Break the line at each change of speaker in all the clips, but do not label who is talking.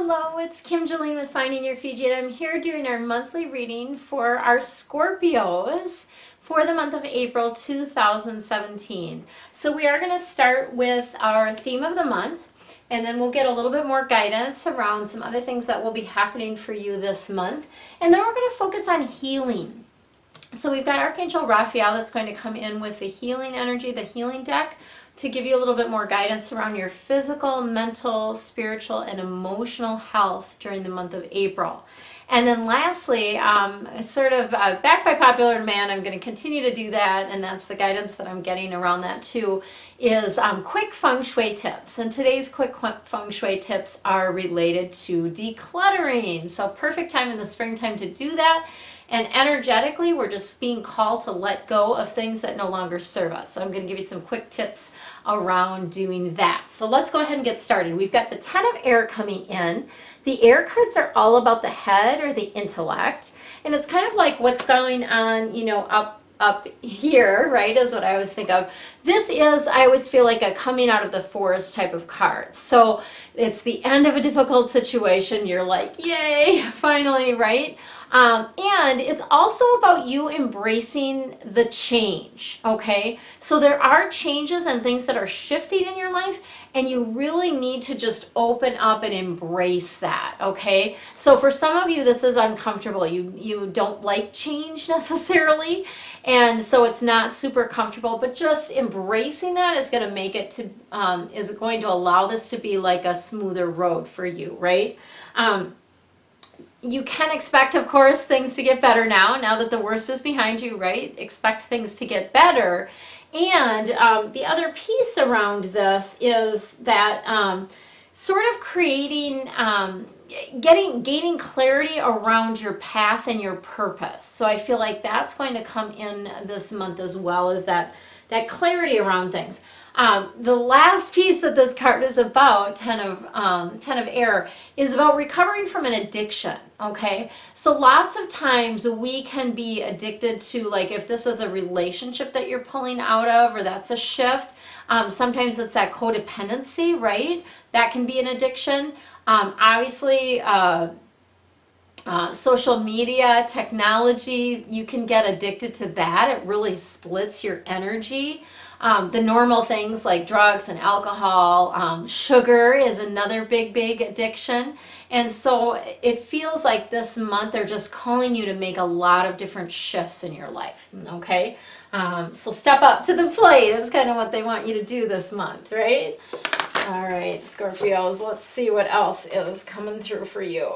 Hello, it's Kim Jolene with Finding Your Fiji, and I'm here doing our monthly reading for our Scorpios for the month of April 2017. So we are going to start with our theme of the month, and then we'll get a little bit more guidance around some other things that will be happening for you this month. And then we're going to focus on healing. So we've got Archangel Raphael that's going to come in with the healing energy, the healing deck, to give you a little bit more guidance around your physical, mental, spiritual, and emotional health during the month of April. And then lastly, backed by popular demand, I'm going to continue to do that, and that's the guidance that I'm getting around that too, is quick Feng Shui tips. And today's quick Feng Shui tips are related to decluttering. So perfect time in the springtime to do that. And energetically, we're just being called to let go of things that no longer serve us. So I'm going to give you some quick tips around doing that. So let's go ahead and get started. We've got the 10 of air coming in. The air cards are all about the head or the intellect. And it's kind of like what's going on, up here, right, is what I always think of. This is, I always feel like a coming out of the forest type of card. So it's the end of a difficult situation. You're like, yay, finally, right? And it's also about you embracing the change, okay? So there are changes and things that are shifting in your life, and you really need to just open up and embrace that, okay? So for some of you, this is uncomfortable. You don't like change necessarily, and so it's not super comfortable, but just embracing that is going to make it to, is going to allow this to be like a smoother road for you, right? You can expect, of course, things to get better now that the worst is behind you, right? Expect things to get better. And the other piece around this is that sort of creating, gaining clarity around your path and your purpose. So I feel like that's going to come in this month as well, as that clarity around things. The last piece that this card is about, 10 of air, is about recovering from an addiction, okay? So lots of times we can be addicted to, like, if this is a relationship that you're pulling out of, or that's a shift, sometimes it's that codependency, right? That can be an addiction. Obviously, social media, technology, you can get addicted to that. It really splits your energy. The normal things like drugs and alcohol, sugar is another big addiction. And so it feels like this month they're just calling you to make a lot of different shifts in your life, okay? So step up to the plate is kind of what they want you to do this month, right? All right, Scorpios, let's see what else is coming through for you.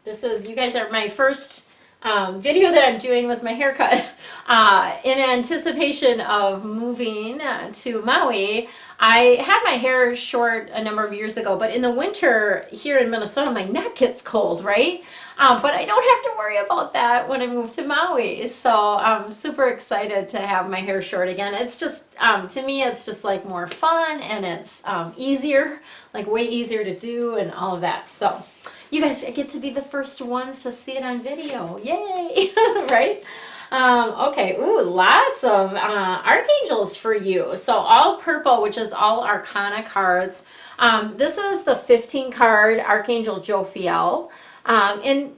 This is, you guys are my first video that I'm doing with my haircut. In anticipation of moving to Maui, I had my hair short a number of years ago, but in the winter here in Minnesota, my neck gets cold, right? But I don't have to worry about that when I move to Maui. So I'm super excited to have my hair short again. It's just, to me, it's just like more fun, and it's easier, like way easier to do and all of that. So you guys get to be the first ones to see it on video. Yay! Right? Okay, ooh, lots of archangels for you. So all purple, which is all arcana cards. This is the 15 card Archangel Jophiel. And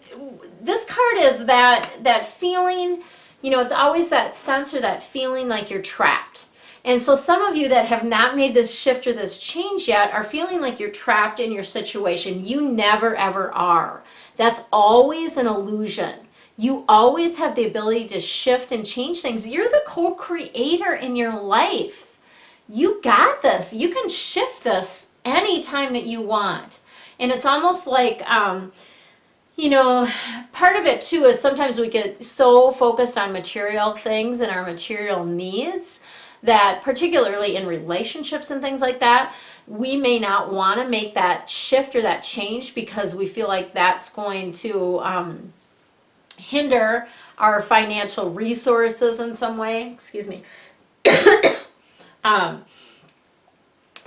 this card is that feeling, it's always that sense or that feeling like you're trapped. And so some of you that have not made this shift or this change yet are feeling like you're trapped in your situation. You never, ever are. That's always an illusion. You always have the ability to shift and change things. You're the co-creator in your life. You got this. You can shift this anytime that you want. And it's almost like, part of it too is sometimes we get so focused on material things and our material needs that, particularly in relationships and things like that, we may not want to make that shift or that change because we feel like that's going to hinder our financial resources in some way. Excuse me.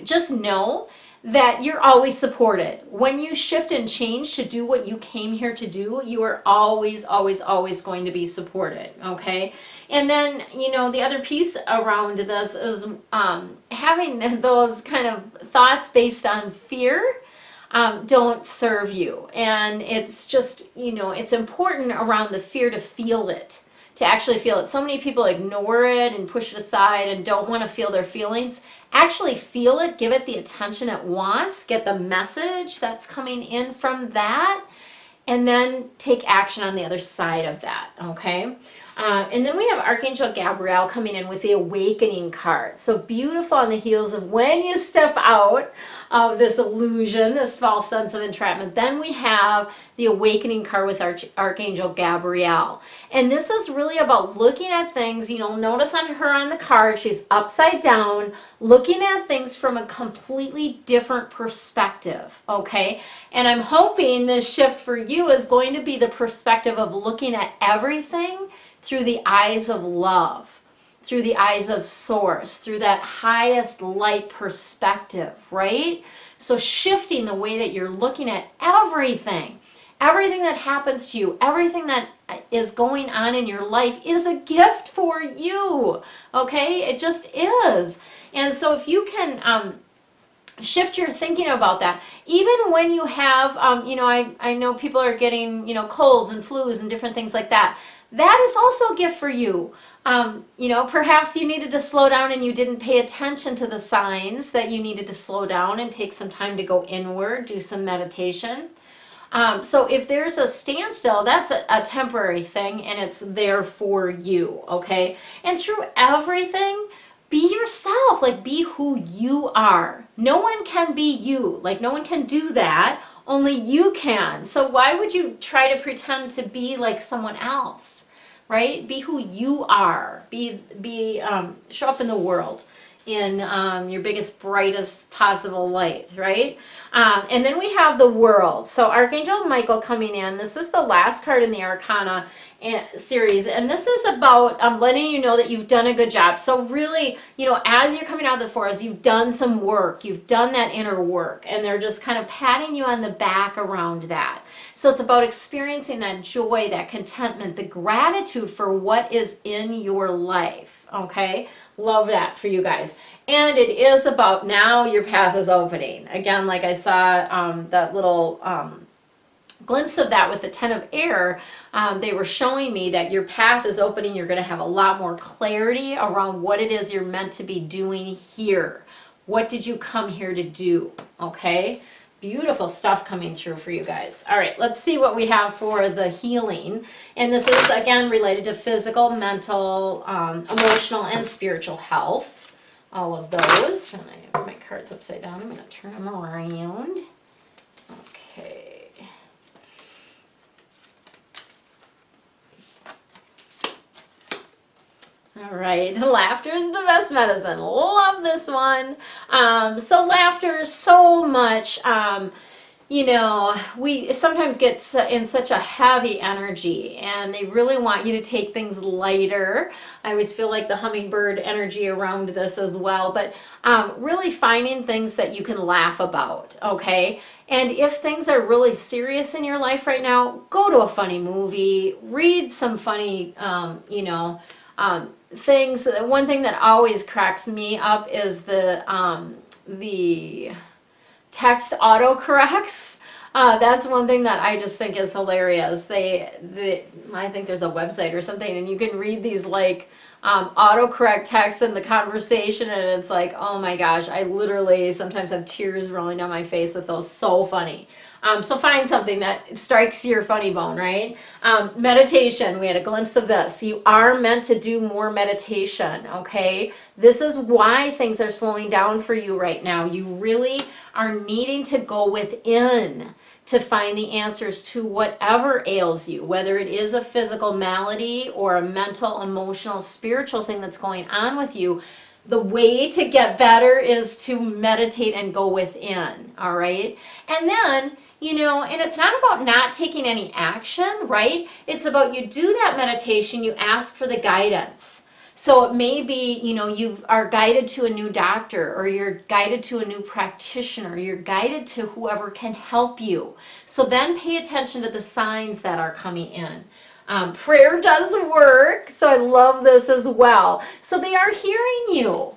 Just know that you're always supported. When you shift and change to do what you came here to do, you are always, always, always going to be supported, okay? And then, you know, the other piece around this is having those kind of thoughts based on fear don't serve you. And it's just, you know, it's important around the fear to feel it, to actually feel it. So many people ignore it and push it aside and don't want to feel their feelings. Actually feel it, give it the attention it wants, get the message that's coming in from that, and then take action on the other side of that, okay? And then we have Archangel Gabriel coming in with the Awakening card. So beautiful on the heels of when you step out of this illusion, this false sense of entrapment. Then we have the Awakening card with Archangel Gabriel. And this is really about looking at things, you know, notice on her on the card, she's upside down, looking at things from a completely different perspective, okay? And I'm hoping this shift for you is going to be the perspective of looking at everything through the eyes of love, through the eyes of source, through that highest light perspective, right? So shifting the way that you're looking at everything that happens to you, everything that is going on in your life is a gift for you, okay? It just is. And so if you can shift your thinking about that, even when you have, you know, I know people are getting, you know, colds and flus and different things like that. That is also a gift for you. You know, perhaps you needed to slow down and you didn't pay attention to the signs that you needed to slow down and take some time to go inward, do some meditation. So if there's a standstill, that's a temporary thing and it's there for you, okay? And through everything, be yourself, like be who you are. No one can be you, like no one can do that, only you can. So why would you try to pretend to be like someone else, right? Be who you are, show up in the world in your biggest, brightest possible light, right? And then we have the World. So Archangel Michael coming in. This is the last card in the Arcana series, and this is about letting you know that you've done a good job. So really, you know, as you're coming out of the forest, you've done some work, you've done that inner work, and they're just kind of patting you on the back around that. So it's about experiencing that joy, that contentment, the gratitude for what is in your life, okay? Love that for you guys. And it is about now your path is opening. Again, like I saw that little glimpse of that with the Ten of Air, they were showing me that your path is opening. You're going to have a lot more clarity around what it is you're meant to be doing here. What did you come here to do? Okay? Beautiful stuff coming through for you guys. All right, let's see what we have for the healing. And this is, again, related to physical, mental, emotional, and spiritual health. All of those. And I have my cards upside down. I'm going to turn them around. Okay. All right, laughter is the best medicine. Love this one. So laughter is so much, you know, we sometimes get in such a heavy energy and they really want you to take things lighter. I always feel like the hummingbird energy around this as well, but really finding things that you can laugh about, okay? And if things are really serious in your life right now, go to a funny movie, read some funny, you know, things. One thing that always cracks me up is the text autocorrects. That's one thing that I just think is hilarious. I think there's a website or something, and you can read these like autocorrect texts in the conversation, and it's like, oh my gosh, I literally sometimes have tears rolling down my face with those. So funny. So find something that strikes your funny bone, right? Meditation, we had a glimpse of this. You are meant to do more meditation, okay? This is why things are slowing down for you right now. You really are needing to go within to find the answers to whatever ails you, whether it is a physical malady or a mental, emotional, spiritual thing that's going on with you. The way to get better is to meditate and go within, all right? And then, you know, and it's not about not taking any action, right? It's about you do that meditation, you ask for the guidance. So it may be, you are guided to a new doctor, or you're guided to a new practitioner, you're guided to whoever can help you. So then pay attention to the signs that are coming in. Prayer does work, so I love this as well. So they are hearing you.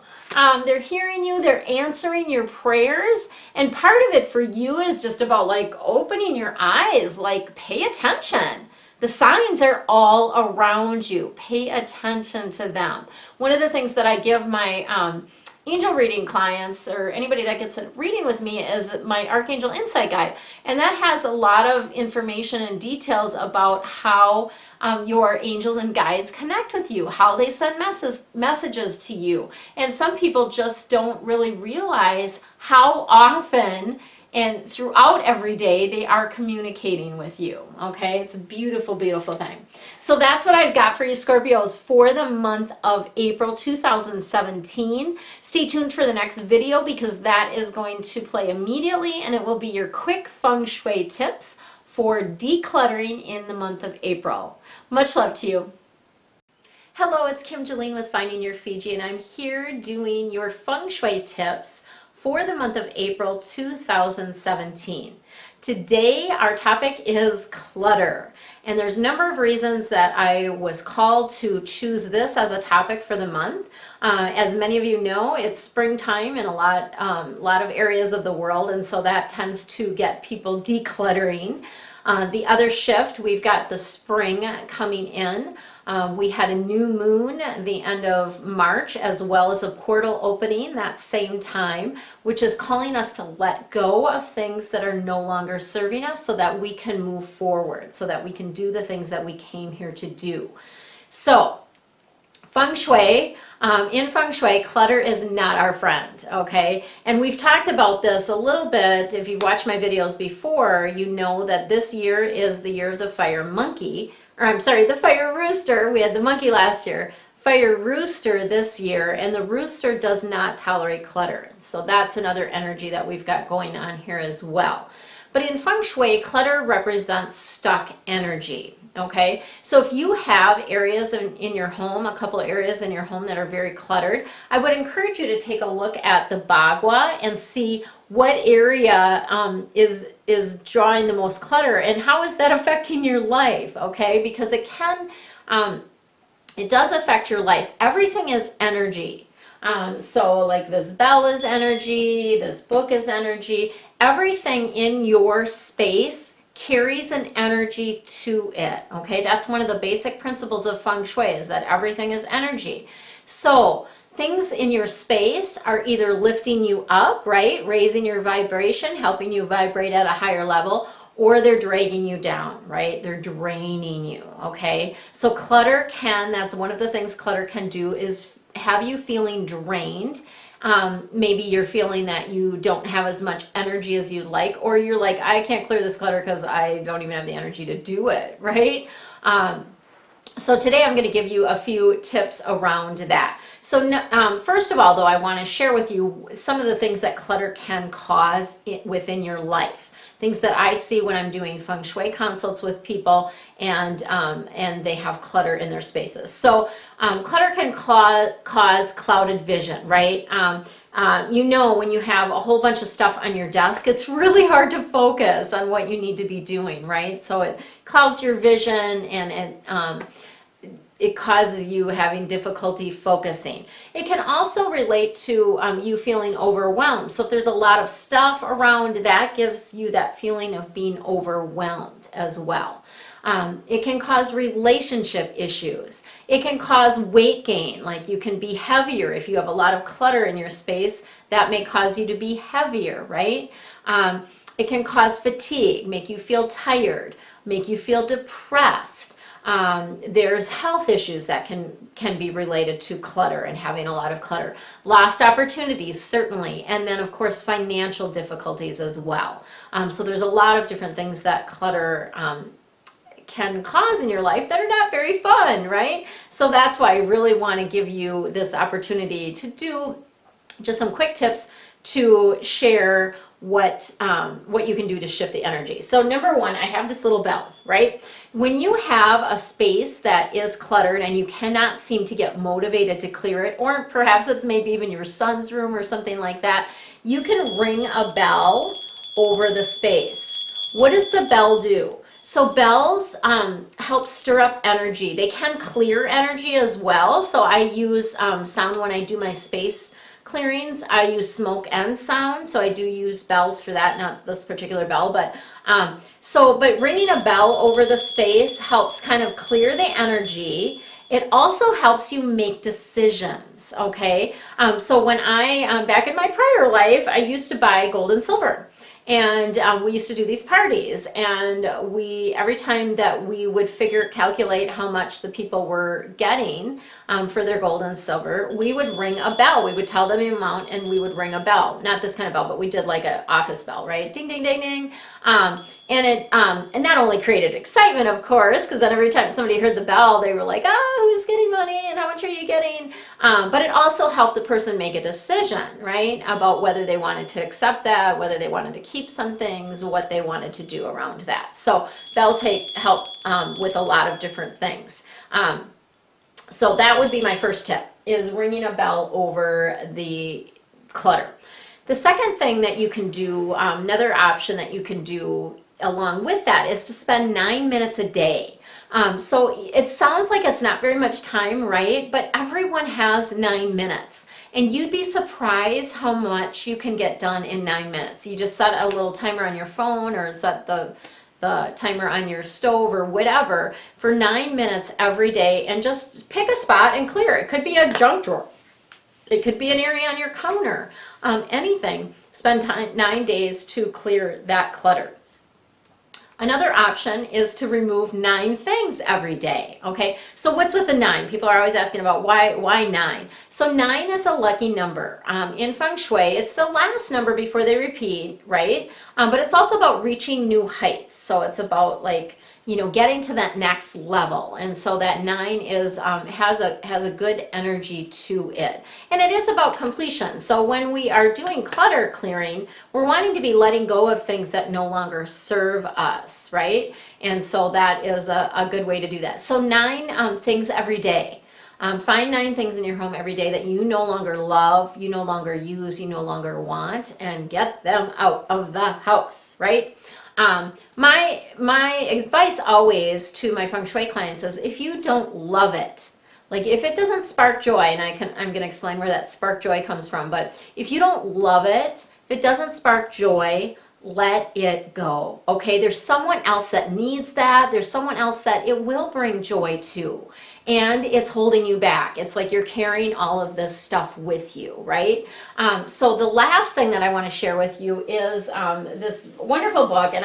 They're hearing you, they're answering your prayers, and part of it for you is just about like opening your eyes, like pay attention. The signs are all around you. Pay attention to them. One of the things that I give my angel reading clients, or anybody that gets a reading with me, is my Archangel Insight Guide. And that has a lot of information and details about how your angels and guides connect with you, how they send messages to you. And some people just don't really realize how often and throughout every day they are communicating with you. Okay, it's a beautiful, beautiful thing. So that's what I've got for you, Scorpios, for the month of April 2017. Stay tuned for the next video, because that is going to play immediately, and it will be your quick Feng Shui tips for decluttering in the month of April. Much love to you. Hello, it's Kim Jolene with Finding Your Fiji, and I'm here doing your Feng Shui tips for the month of April 2017. Today our topic is clutter, and there's a number of reasons that I was called to choose this as a topic for the month. As many of you know, it's springtime in a lot of areas of the world, and so that tends to get people decluttering. The other shift, we've got the spring coming in. We had a new moon at the end of March, as well as a portal opening that same time, which is calling us to let go of things that are no longer serving us, so that we can move forward, so that we can do the things that we came here to do. So Feng Shui, in Feng Shui, clutter is not our friend, okay? And we've talked about this a little bit. If you've watched my videos before, you know that this year is the year of the fire monkey, or I'm sorry, the fire rooster. We had the monkey last year. Fire rooster this year, and the rooster does not tolerate clutter. So that's another energy that we've got going on here as well. But in Feng Shui, clutter represents stuck energy. Okay, so if you have areas in your home, a couple of areas in your home that are very cluttered, I would encourage you to take a look at the Bagua and see what area is drawing the most clutter, and how is that affecting your life. Okay, because it does affect your life. Everything is energy. So like this bell is energy, this book is energy. Everything in your space carries an energy to it. Okay, that's one of the basic principles of Feng Shui, is that everything is energy. So things in your space are either lifting you up, right, raising your vibration, helping you vibrate at a higher level, or they're dragging you down, right? They're draining you. Okay, so clutter that's one of the things clutter can do, is have you feeling drained. Maybe you're feeling that you don't have as much energy as you'd like, or you're like, I can't clear this clutter because I don't even have the energy to do it, right? So today I'm going to give you a few tips around that. So first of all, though, I want to share with you some of the things that clutter can cause within your life. Things that I see when I'm doing Feng Shui consults with people, and they have clutter in their spaces. So clutter can cause clouded vision, right? You know, when you have a whole bunch of stuff on your desk, it's really hard to focus on what you need to be doing, right? So it clouds your vision, and it causes you having difficulty focusing. It can also relate to you feeling overwhelmed. So if there's a lot of stuff around, that gives you that feeling of being overwhelmed as well. It can cause relationship issues. It can cause weight gain, like you can be heavier. If you have a lot of clutter in your space, that may cause you to be heavier, right? It can cause fatigue, make you feel tired, make you feel depressed. There's health issues that can be related to clutter and having a lot of clutter. Lost opportunities, certainly. And then, of course, financial difficulties as well. So there's a lot of different things that clutter can cause in your life that are not very fun, right? So that's why I really want to give you this opportunity to do just some quick tips to share what you can do to shift the energy. So number one, I have this little bell, right? When you have a space that is cluttered and you cannot seem to get motivated to clear it, or perhaps it's maybe even your son's room or something like that, you can ring a bell over the space. What does the bell do? So bells help stir up energy. They can clear energy as well. So I use sound when I do my space clearings. I use smoke and sound, so I do use bells for that, not this particular bell, but but ringing a bell over the space helps kind of clear the energy. It also helps you make decisions, okay? So when back in my prior life, I used to buy gold and silver. And we used to do these parties, and every time that we would calculate how much the people were getting for their gold and silver, we would ring a bell. We would tell them the amount, and we would ring a bell. Not this kind of bell, but we did like an office bell, right? Ding, ding, ding, ding. And not only created excitement, of course, because then every time somebody heard the bell, they were like, oh, who's getting money and how much are you getting? But it also helped the person make a decision, right, about whether they wanted to accept that, whether they wanted to keep some things, what they wanted to do around that. So bells help with a lot of different things. So that would be my first tip, is ringing a bell over the clutter. The second thing that you can do, another option that you can do along with that, is to spend 9 minutes a day. So it sounds like it's not very much time, right? But everyone has 9 minutes. And you'd be surprised how much you can get done in 9 minutes. You just set a little timer on your phone, or set the timer on your stove or whatever for 9 minutes every day, and just pick a spot and clear. It could be a junk drawer. It could be an area on your counter, anything. Spend 9 days to clear that clutter. Another option is to remove 9 things every day, okay? So what's with the 9? People are always asking about why 9? So 9 is a lucky number. In Feng Shui, it's the last number before they repeat, right? But it's also about reaching new heights. So it's about, like, getting to that next level. And so that 9 is has a good energy to it. And it is about completion. So when we are doing clutter clearing, we're wanting to be letting go of things that no longer serve us, right? And so that is a good way to do that. So 9 things every day. Find 9 things in your home every day that you no longer love, you no longer use, you no longer want, and get them out of the house, right? My advice always to my Feng Shui clients is, if you don't love it, like if it doesn't spark joy, and I'm going to explain where that spark joy comes from, but if you don't love it, if it doesn't spark joy, let it go, okay? There's someone else that needs that. There's someone else that it will bring joy to, and it's holding you back. It's like you're carrying all of this stuff with you, right? So the last thing that I want to share with you is this wonderful book, and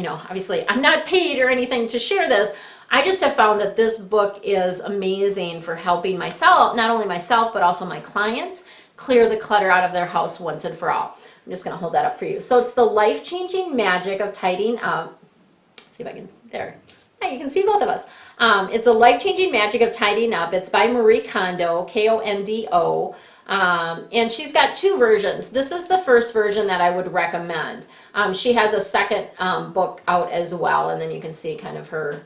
obviously I'm not paid or anything to share this. I just have found that this book is amazing for helping myself, not only myself, but also my clients, clear the clutter out of their house once and for all. I'm just going to hold that up for you. So it's The Life-Changing Magic of Tidying Up. Let's see if I can, there. Yeah, you can see both of us. It's The Life-Changing Magic of Tidying Up. It's by Marie Kondo, Kondo. And she's got 2 versions. This is the first version that I would recommend. She has a second book out as well, and then you can see kind of her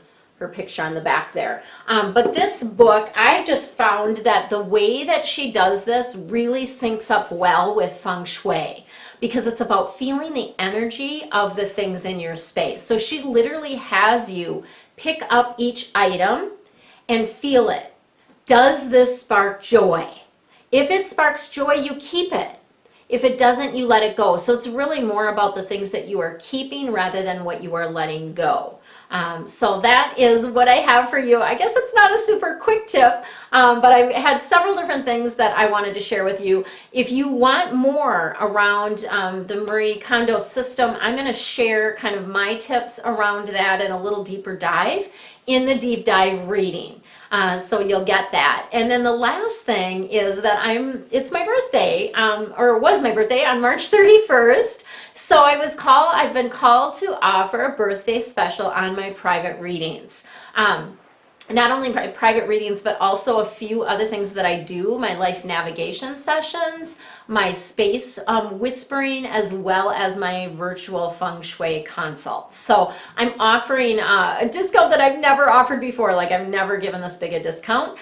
picture on the back there. But this book, I've just found that the way that she does this really syncs up well with Feng Shui, because it's about feeling the energy of the things in your space. So she literally has you pick up each item and feel it. Does this spark joy? If it sparks joy, you keep it. If it doesn't, you let it go. So it's really more about the things that you are keeping rather than what you are letting go. So that is what I have for you. I guess it's not a super quick tip, but I had several different things that I wanted to share with you. If you want more around the Marie Kondo system, I'm going to share kind of my tips around that and a little deeper dive in the deep dive reading. So you'll get that. And then the last thing is that it's my birthday, or it was my birthday on March 31st. So I've been called to offer a birthday special on my private readings. not only private readings, but also a few other things that I do, my life navigation sessions, my space whispering, as well as my virtual Feng Shui consults. So I'm offering a discount that I've never offered before. Like, I've never given this big a discount.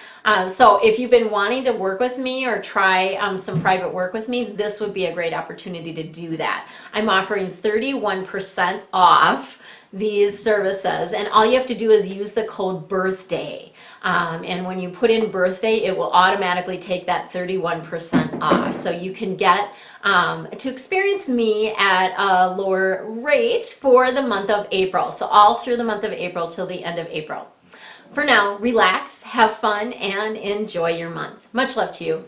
So if you've been wanting to work with me or try some private work with me, this would be a great opportunity to do that. I'm offering 31% off these services, and all you have to do is use the code birthday, and when you put in birthday, it will automatically take that 31% off, so you can get to experience me at a lower rate for the month of April, so all through the month of April till the end of April. For now, relax, have fun, and enjoy your month. Much love to you.